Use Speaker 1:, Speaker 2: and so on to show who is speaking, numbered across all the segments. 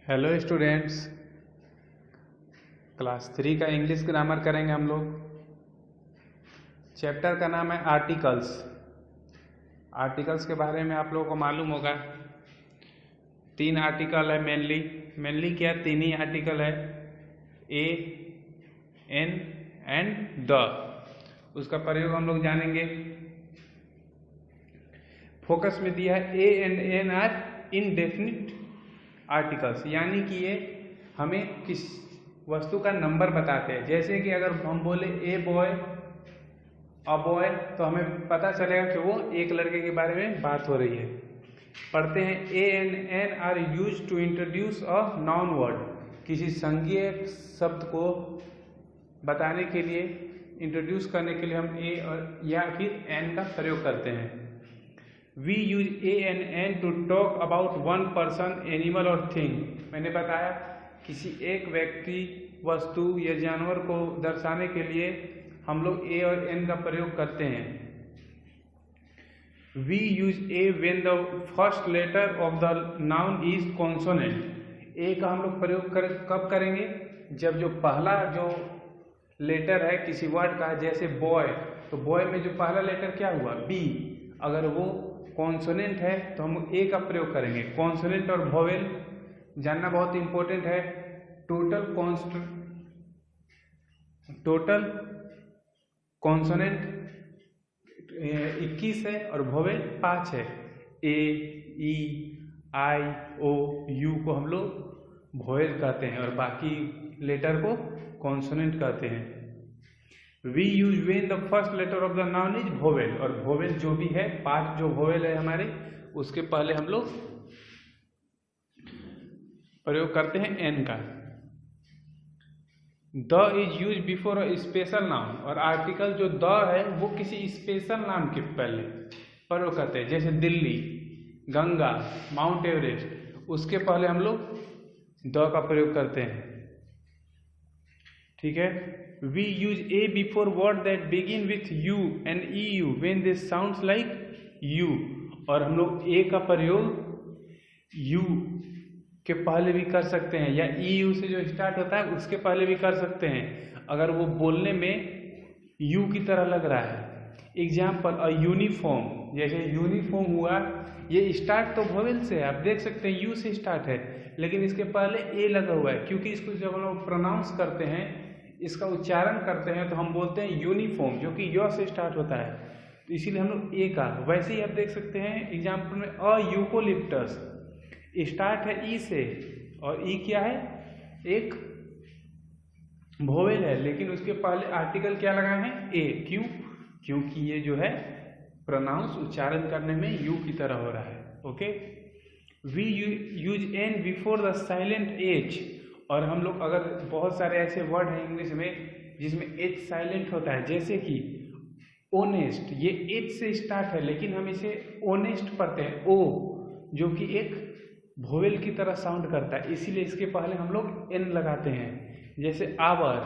Speaker 1: Hello students, class 3 का English grammar करेंगे हम लोग। चैप्टर का नाम है आर्टिकल्स। आर्टिकल्स के बारे में आप लोगों को मालूम होगा, 3 आर्टिकल है मेनली क्या, 3 ही आर्टिकल है, ए, एन एंड द। उसका प्रयोग हम लोग जानेंगे। फोकस में दिया है a and an are indefinite articles, यानी कि ये हमें किस वस्तु का नंबर बताते हैं। जैसे कि अगर हम बोले ए बॉय अ बॉय, तो हमें पता चलेगा कि वो एक लड़के के बारे में बात हो रही है। पढ़ते हैं a and an are use to introduce a noun word, किसी संज्ञेय शब्द को बताने के लिए, इंट्रोड्यूस करने के लिए हम ए और या फिर एन का प्रयोग करते हैं। We use A and N to talk about one person, animal और thing। मैंने बताया किसी एक व्यक्ति, वस्तु या जानवर को दर्शाने के लिए हम लोग A और N का प्रयोग करते हैं। We use A when the first letter of the noun is consonant। A का हम लोग प्रयोग कब करेंगे? जब जो पहला जो लेटर है किसी वर्ड का, जैसे बॉय, तो बॉय में जो पहला लेटर क्या हुआ, B, अगर वो कॉन्सोनेंट है तो हम ए का प्रयोग करेंगे। कॉन्सोनेंट और वोवेल जानना बहुत इंपॉर्टेंट है। टोटल कॉन्सोनेंट 21 है और वोवेल 5 है। ए, ई, आई, ओ, यू को हम लोग वोवेल कहते हैं और बाकी लेटर को कॉन्सोनेंट कहते हैं। We use when the first letter of the noun is vowel, और vowel जो भी है, 5 जो vowel है हमारे, उसके पहले हम लोग प्रयोग करते हैं n का। The is used before a special noun, और आर्टिकल जो the है वो किसी स्पेशल नाम के पहले प्रयोग करते हैं। जैसे दिल्ली, गंगा, माउंट एवरेस्ट, उसके पहले हम लोग the का प्रयोग करते हैं। ठीक है। We use A before word that begin with U and EU when they sounds like U, और हम लोग A का प्रयोग U के पहले भी कर सकते हैं, या EU से जो स्टार्ट होता है उसके पहले भी कर सकते हैं अगर वो बोलने में U की तरह लग रहा है। एग्जाम्पल, अ यूनिफॉर्म, जैसे यूनिफॉर्म हुआ, ये स्टार्ट तो वोवेल से है, आप देख सकते हैं U से स्टार्ट है, लेकिन इसके पहले A लगा हुआ है, क्योंकि इसको जब हम लोग प्रोनाउंस करते हैं, इसका उच्चारण करते हैं, तो हम बोलते हैं यूनिफॉर्म, जो कि य से स्टार्ट होता है, तो इसीलिए हम लोग ए का। वैसे ही आप देख सकते हैं एग्जाम्पल में अ यूकोलिप्टस, स्टार्ट है ई से, और ई क्या है, एक वोवेल है, लेकिन उसके पहले आर्टिकल क्या लगाए हैं, ए। क्यों? क्योंकि ये जो है प्रोनाउंस, उच्चारण करने में यू की तरह हो रहा है। Okay. We use an before the silent H, और हम लोग अगर बहुत सारे ऐसे वर्ड हैं इंग्लिश में जिसमें एच साइलेंट होता है, जैसे कि ओनेस्ट, ये एच से स्टार्ट है लेकिन हम इसे ओनेस्ट पढ़ते हैं, ओ, जो कि एक वोवेल की तरह साउंड करता है, इसीलिए इसके पहले हम लोग एन लगाते हैं। जैसे आवर,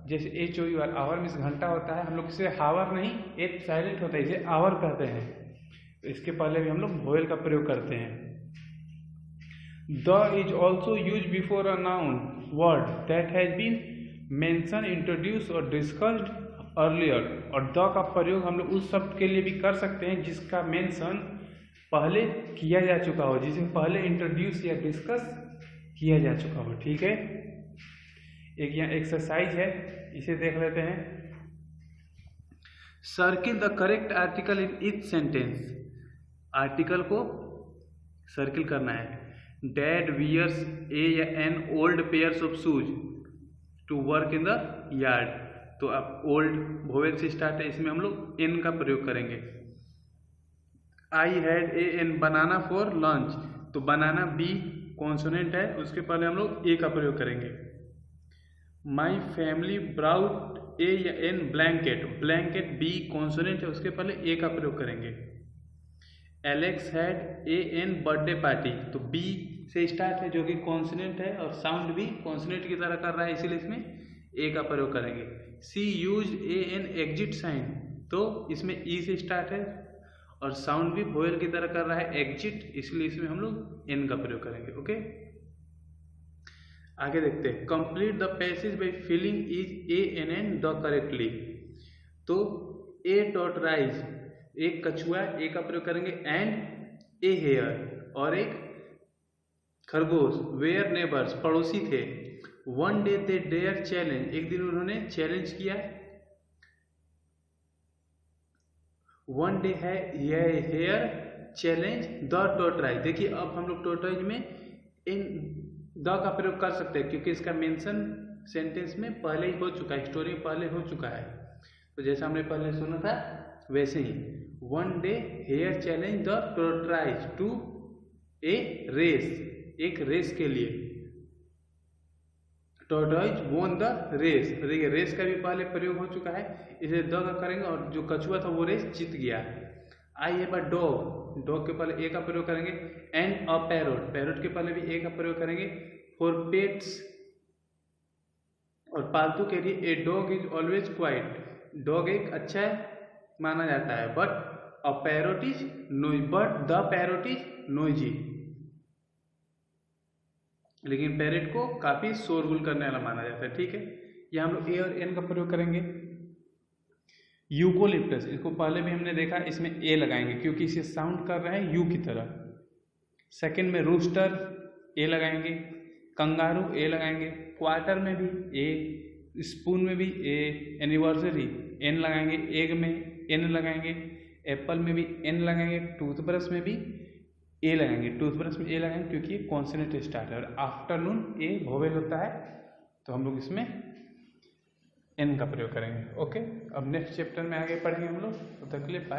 Speaker 1: जैसे H O U R, hour means घंटा होता है, हम लोग इसे हावर नहीं, एच साइलेंट होता है, इसे आवर कहते हैं, तो इसके पहले भी हम लोग वोवेल का प्रयोग करते हैं। The is also used before a noun word that has been mentioned, introduced or discussed earlier, और the का प्रयोग हम लोग उस शब्द के लिए भी कर सकते हैं जिसका मेंशन पहले किया जा चुका हो, जिसे पहले इंट्रोड्यूस या डिस्कस किया जा चुका हो। ठीक है। एक यहाँ एक्सरसाइज है, इसे देख लेते हैं। Circle the correct article in each sentence, article को सर्किल करना है। Dad wears a or an old pairs of shoes to work in the yard, तो अब ओल्ड वोवेल से स्टार्ट है, इसमें हम लोग एन का प्रयोग करेंगे। I had a an banana for lunch, तो बनाना बी कॉन्सोनेंट है, उसके पहले हम लोग ए का प्रयोग करेंगे। My family brought a or an blanket, blanket B consonant है, उसके पहले ए का प्रयोग करेंगे। Alex had a an birthday party, तो बी से स्टार्ट है जो कि कॉन्सोनेंट है और साउंड भी कॉन्सोनेंट की तरह कर रहा है, इसीलिए इसमें ए का प्रयोग करेंगे। See use a an exit sign, तो इसमें ई से स्टार्ट है और साउंड भी वोवेल की तरह कर रहा है, एग्जिट, इसलिए इसमें हम लोग एन का प्रयोग करेंगे। ओके। आगे देखते हैं, complete the passage by filling is a an an the correctly. तो ए टॉर्टराइज, एक कछुआ, ए का प्रयोग करेंगे, एंड ए हेयर, और एक खरगोश, वेयर नेबर्स, पड़ोसी थे, one day the hare challenge, एक दिन उन्होंने चैलेंज किया, वन डे है हेयर चैलेंज द टॉर्टराइज। देखिए अब हम लोग टॉर्टराइज में इन द का प्रयोग कर सकते हैं क्योंकि इसका मेंशन सेंटेंस में पहले ही हो चुका है, स्टोरी में पहले हो चुका है। तो जैसा हमने पहले सुना था वैसे ही, one day hare challenge the tortoise to a race, एक रेस के लिए, टॉर्टराइज वॉन द रेस। देखिए रेस का भी पहले प्रयोग हो चुका है, इसे द का करेंगे और जो कछुआ था वो रेस जीत गया। I have a dog, dog के पहले ए का प्रयोग करेंगे, एंड अ पैरोट, पैरोट के पहले भी ए का प्रयोग करेंगे। फॉर पेट्स, और पालतू के लिए, a dog is always quite, dog एक अच्छा माना जाता है, but a parrot is noisy, but the parrot is noisy, लेकिन पैरेट को काफी शोरगुल करने वाला माना जाता है। ठीक है, ये हम लोग ए और एन का प्रयोग करेंगे। यूकोलिप्टस, इसको पहले भी हमने देखा, इसमें ए लगाएंगे क्योंकि इसे साउंड कर रहे हैं यू की तरह। सेकंड में रूस्टर, ए लगाएंगे, कंगारू ए लगाएंगे, क्वार्टर में भी ए, स्पून में भी ए, एनिवर्सरी एन लगाएंगे, एग में एन लगाएंगे, एप्पल में भी एन लगाएंगे, टूथब्रश में भी ए लगाएंगे, टूथब्रश में ए लगाएंगे क्योंकि ये कॉन्सोनेंट स्टार्ट है, और आफ्टरनून ए वोवेल होता है, तो हम लोग इसमें एन का प्रयोग करेंगे। ओके, अब नेक्स्ट चैप्टर में आगे पढ़ेंगे हम लोग, तब तक के लिए बाय।